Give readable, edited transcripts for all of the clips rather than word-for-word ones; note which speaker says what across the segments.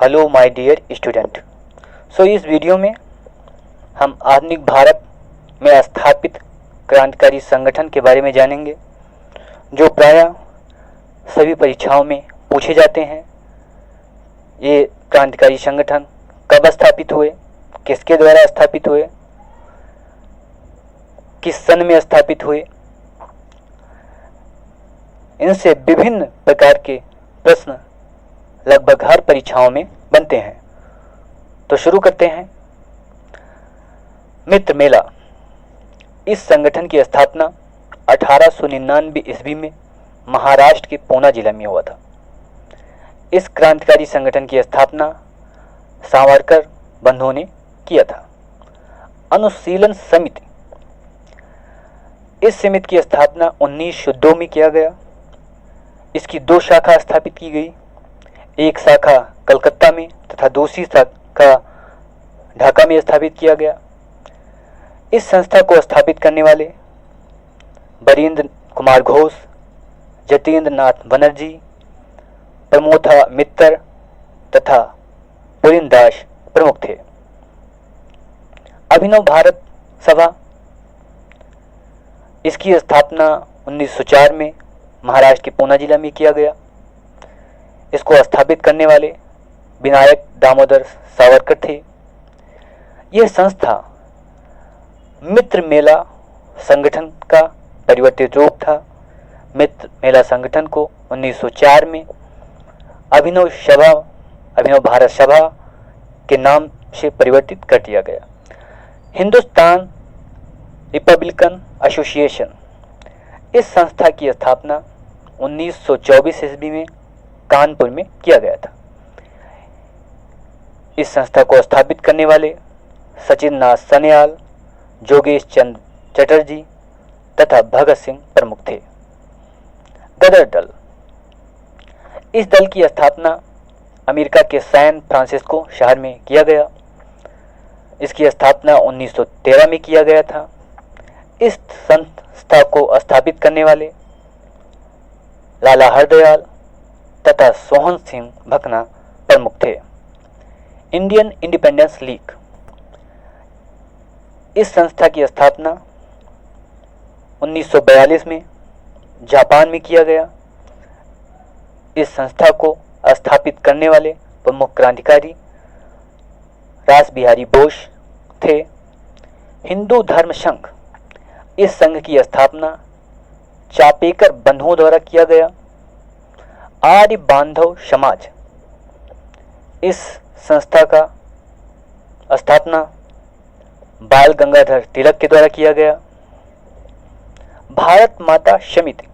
Speaker 1: Hello my dear student. इस video में हम आधुनिक भारत में स्थापित क्रांतिकारी संगठन के बारे में जानेंगे जो प्रायः सभी परीक्षाओं में पूछे जाते हैं। ये क्रांतिकारी संगठन कब स्थापित हुए, किसके द्वारा स्थापित हुए, किस सन में स्थापित हुए, इनसे विभिन्न प्रकार के प्रश्न लगभग हर परीक्षाओं में बनते हैं। तो शुरू करते हैं। मित्र मेला। इस संगठन की स्थापना 1899 ईस्वी में महाराष्ट्र के पूना जिला में हुआ था। इस क्रांतिकारी संगठन की स्थापना सावरकर बंधुओं ने किया था। अनुशीलन समिति। इस समिति की स्थापना 1902 में किया गया। इसकी दो शाखा स्थापित की गई, एक शाखा कलकत्ता में तथा दूसरी शाखा ढाका में स्थापित किया गया। इस संस्था को स्थापित करने वाले बरीन्द्र कुमार घोष, जतीन्द्र नाथ बनर्जी, प्रमोथा मित्तर तथा पुरिंदास प्रमुख थे। अभिनव भारत सभा। इसकी स्थापना 1904 में महाराष्ट्र के पूना जिला में किया गया। इसको स्थापित करने वाले विनायक दामोदर सावरकर थे। यह संस्था मित्र मेला संगठन का परिवर्तित रूप था। मित्र मेला संगठन को 1904 में अभिनव भारत सभा के नाम से परिवर्तित कर दिया गया। Hindustan Republican association. इस संस्था की स्थापना 1924 ईस्वी में कानपुर में किया गया था। इस संस्था को स्थापित करने वाले सचिन नाथ सन्याल, जोगेश चंद्र चटर्जी तथा भगत सिंह प्रमुख थे। गदर दल। इस दल की स्थापना अमेरिका के सैन फ्रांसिस्को शहर में किया गया। इसकी स्थापना 1913 में किया गया था। इस संस्था को स्थापित करने वाले लाला हरदयाल तथा सोहन सिंह भकना प्रमुख थे। Indian independence league. इस संस्था की स्थापना 1942 में जापान में किया गया। इस संस्था को स्थापित करने वाले प्रमुख क्रांतिकारी रास बिहारी बोस थे। हिंदू धर्म संघ। इस संघ की स्थापना चापेकर बंधुओं द्वारा किया गया। आर्य बांधव समाज। इस संस्था का स्थापना बाल गंगाधर तिलक के द्वारा किया गया। भारत माता समिति।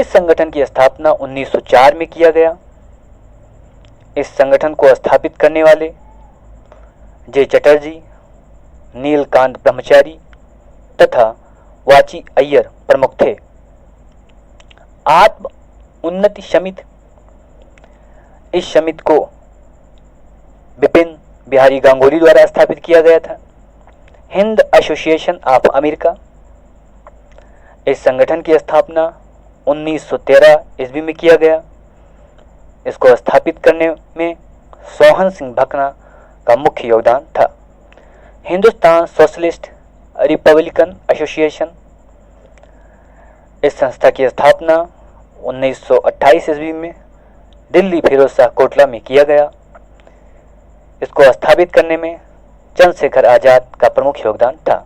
Speaker 1: इस संगठन की स्थापना 1904 में किया गया। इस संगठन को स्थापित करने वाले जे चटर्जी, नीलकांत ब्रह्मचारी तथा वाची अय्यर प्रमुख थे। आत्म उन्नति समिति। इस समिति को विपिन बिहारी गांगुली द्वारा स्थापित किया गया था। Hind association of America. इस संगठन की स्थापना 1913 ईस्वी में किया गया। इसको स्थापित करने में सोहन सिंह भकना का मुख्य योगदान था। Hindustan socialist Republican association. इस संस्था की स्थापना 1928 ईस्वी में दिल्ली फिरोज शाह कोटला में किया गया। इसको स्थापित करने में चंद्रशेखर आजाद का प्रमुख योगदान था।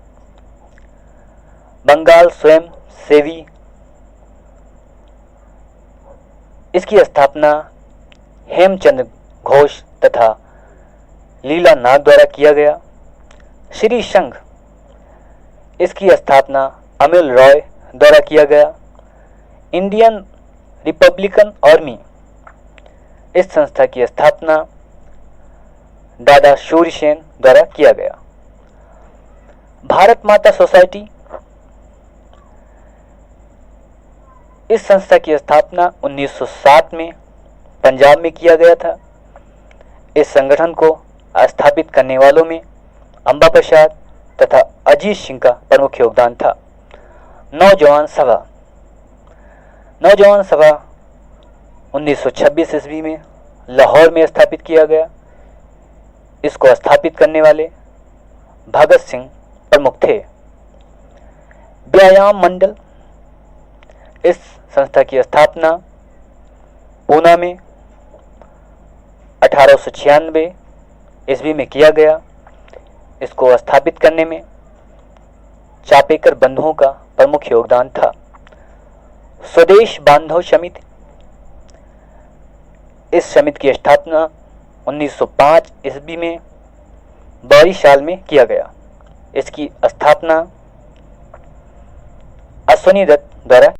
Speaker 1: बंगाल स्वयं सेवी। इसकी स्थापना हेमचंद घोष तथा लीला नाग द्वारा किया गया। श्री संघ। इसकी स्थापना अमिल रॉय द्वारा किया गया। Indian Republican army. इस संस्था की स्थापना दादा शूर्य सेन द्वारा किया गया। भारत माता सोसाइटी। इस संस्था की स्थापना 1907 में पंजाब में किया गया था। इस संगठन को स्थापित करने वालों में अंबा प्रसाद तथा अजीत सिंह का प्रमुख योगदान था। नौजवान सभा। नौजवान सभा 1926 ईस्वी में लाहौर में स्थापित किया गया। इसको स्थापित करने वाले भगत सिंह प्रमुख थे। व्यायाम मंडल, इस संस्था की स्थापना पूना में 1896 ईस्वी में किया गया। इसको स्थापित करने में चापेकर बंधुओं का प्रमुख योगदान था। स्वदेश बांधव समिति, इस समिति की स्थापना 1905 ईस्वी में 22 साल में किया गया। इसकी स्थापना अश्वनी दत्त द्वारा